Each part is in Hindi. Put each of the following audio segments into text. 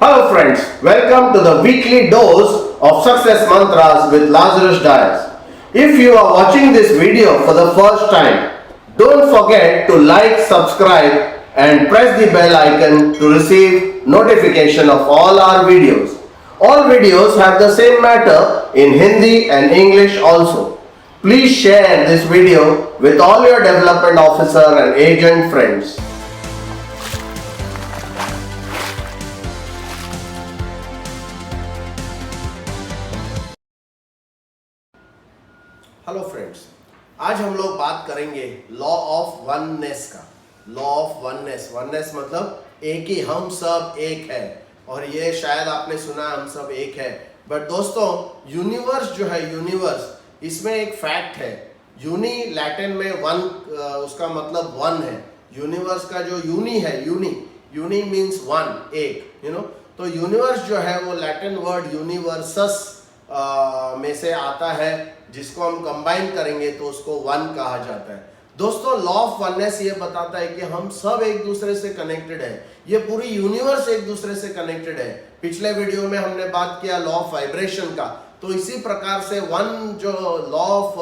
Hello friends, welcome to the weekly dose of success mantras with Lazarus Dias. If you are watching this video for the first time, don't forget to like, subscribe and press the bell icon to receive notification of all our videos. All videos have the same matter in Hindi and English also. Please share this video with all your development officer and agent friends. Hello friends, आज हम लोग बात करेंगे लॉ ऑफ वननेस का। लॉ ऑफ वननेस मतलब एक ही, हम सब एक है। और ये शायद आपने सुना हम सब एक है, बट दोस्तों यूनिवर्स जो है, यूनिवर्स, इसमें एक फैक्ट है। यूनी लैटिन में वन, उसका मतलब वन है। यूनिवर्स का जो यूनी है, यूनी मीन्स वन, एक, तो यूनिवर्स जो है वो लैटिन वर्ड यूनिवर्सस में से आता है, जिसको हम कंबाइन करेंगे तो उसको वन कहा जाता है। दोस्तों, लॉ ऑफ वननेस ये बताता है कि हम सब एक दूसरे से कनेक्टेड है। ये पूरी यूनिवर्स एक दूसरे से कनेक्टेड है। पिछले वीडियो में हमने बात किया लॉ ऑफ वाइब्रेशन का, तो इसी प्रकार से वन जो लॉ ऑफ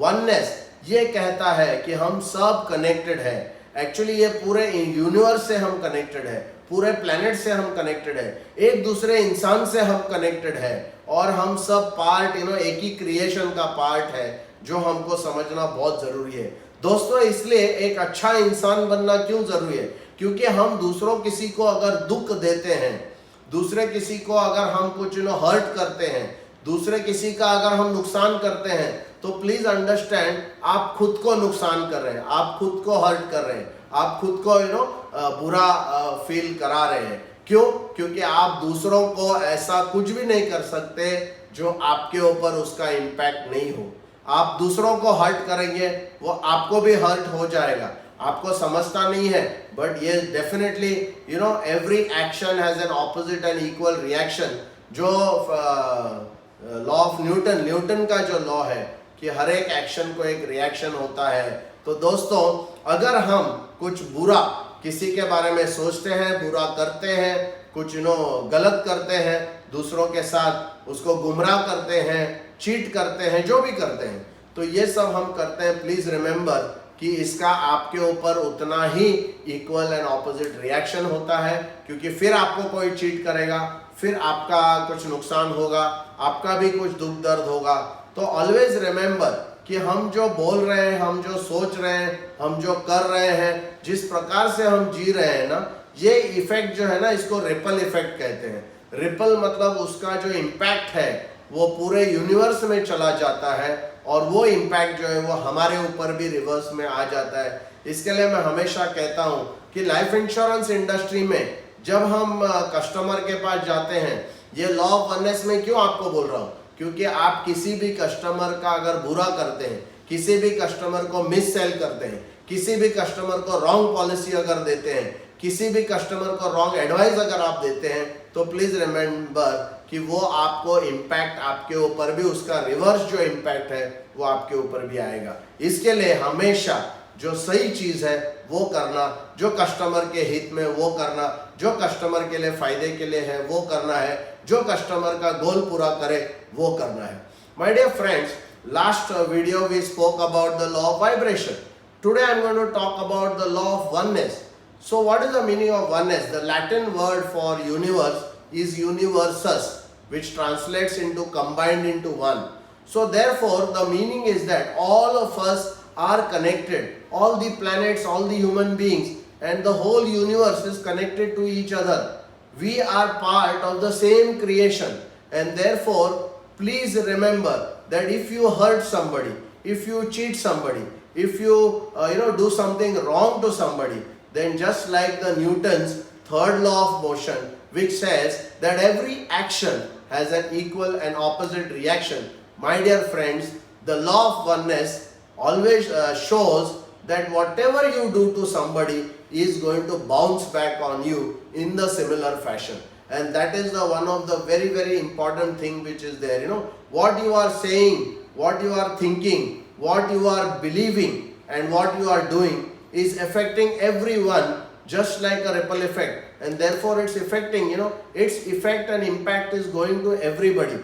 वननेस ये कहता है कि हम सब कनेक्टेड है। एक्चुअली ये पूरे यूनिवर्स से हम कनेक्टेड है, पूरे प्लेनेट से हम कनेक्टेड है, एक दूसरे इंसान से हम कनेक्टेड है, और हम सब पार्ट एक ही क्रिएशन का पार्ट है, जो हमको समझना बहुत जरूरी है। दोस्तों, इसलिए एक अच्छा इंसान बनना क्यों जरूरी है? क्योंकि हम दूसरों किसी को अगर दुख देते हैं, दूसरे किसी को अगर हम कुछ हर्ट करते हैं, दूसरे किसी का अगर हम नुकसान करते हैं, तो प्लीज अंडरस्टैंड, आप खुद को नुकसान कर रहे हैं, आप खुद को हर्ट कर रहे हैं, आप खुद को बुरा फील करा रहे हैं। क्यों? क्योंकि आप दूसरों को ऐसा कुछ भी नहीं कर सकते जो आपके ऊपर उसका इम्पैक्ट नहीं हो। आप दूसरों को हर्ट करेंगे, वो आपको भी हर्ट हो जाएगा। आपको समझता नहीं है, बट ये definitely every action has an opposite and equal reaction. जो लॉ ऑफ न्यूटन का जो लॉ है कि हर एक एक्शन को एक रिएक्शन होता है। तो दोस्तों, अगर हम कुछ बुरा किसी के बारे में सोचते हैं, बुरा करते हैं, कुछ गलत करते हैं, दूसरों के साथ उसको गुमराह करते हैं, चीट करते हैं, जो भी करते हैं, तो ये सब हम करते हैं, प्लीज रिमेंबर कि इसका आपके ऊपर उतना ही इक्वल एंड ऑपोजिट रिएक्शन होता है। क्योंकि फिर आपको कोई चीट करेगा, फिर आपका कुछ नुकसान होगा, आपका भी कुछ दुख दर्द होगा। तो ऑलवेज रिमेंबर कि हम जो बोल रहे हैं, हम जो सोच रहे हैं, हम जो कर रहे हैं, जिस प्रकार से हम जी रहे हैं ना, ये इफेक्ट जो है ना, इसको रिपल इफेक्ट कहते हैं। रिपल मतलब उसका जो इम्पैक्ट है वो पूरे यूनिवर्स में चला जाता है, और वो इम्पैक्ट जो है वो हमारे ऊपर भी रिवर्स में आ जाता है। इसके लिए मैं हमेशा कहता हूँ कि लाइफ इंश्योरेंस इंडस्ट्री में जब हम कस्टमर के पास जाते हैं, ये लॉ ऑफ वननेस में क्यों आपको बोल रहा हूँ, क्योंकि आप किसी भी कस्टमर का अगर बुरा करते हैं, किसी भी कस्टमर को मिस सेल करते हैं, किसी भी कस्टमर को रॉन्ग पॉलिसी अगर देते हैं, किसी भी कस्टमर को रॉन्ग एडवाइस अगर आप देते हैं, तो प्लीज रिमेंबर कि वो आपको इम्पैक्ट, आपके ऊपर भी उसका रिवर्स जो इम्पैक्ट है वो आपके ऊपर भी आएगा। इसके लिए हमेशा जो सही चीज है वो करना, जो कस्टमर के हित में वो करना, जो कस्टमर के लिए फायदे के लिए है वो करना है, जो कस्टमर का गोल पूरा करे वो करना है। My dear friends, last video we spoke about the law of vibration. Today I am going to talk about the law of oneness. So what is the meaning of oneness? The Latin word for universe is universus, which translates into combined into one. So therefore the meaning is that all of us are connected. All the planets, all the human beings, and the whole universe is connected to each other. We are part of the same creation, and therefore please remember that if you hurt somebody, if you cheat somebody, if you do something wrong to somebody, then just like the Newton's third law of motion, which says that every action has an equal and opposite reaction, my dear friends, the law of oneness always shows that whatever you do to somebody is going to bounce back on you in the similar fashion. And that is the one of the very, very important thing which is there. What you are saying, what you are thinking, what you are believing, and what you are doing is affecting everyone just like a ripple effect. and therefore it's affecting, its effect and impact is going to everybody.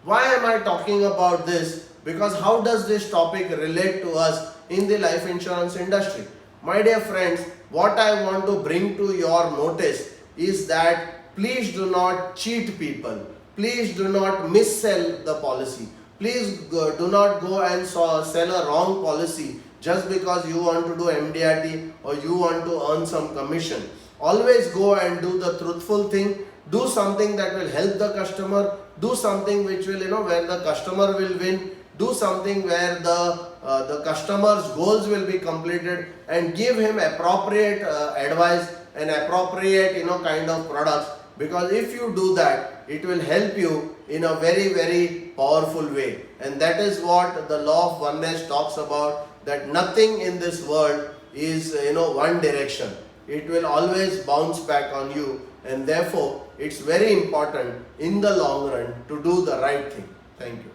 Why am I talking about this? Because how does this topic relate to us in the life insurance industry? My dear friends, what I want to bring to your notice is that please do not cheat people. Please do not missell the policy. Please do not go and sell a wrong policy just because you want to do MDRT or you want to earn some commission. Always go and do the truthful thing. Do something that will help the customer. Do something which will, where the customer will win. Do something where the customer's goals will be completed, and give him appropriate advice and appropriate, kind of products. Because if you do that, it will help you in a very, very powerful way. And that is what the law of oneness talks about, that nothing in this world is, one direction. It will always bounce back on you, and therefore it's very important in the long run to do the right thing. Thank you.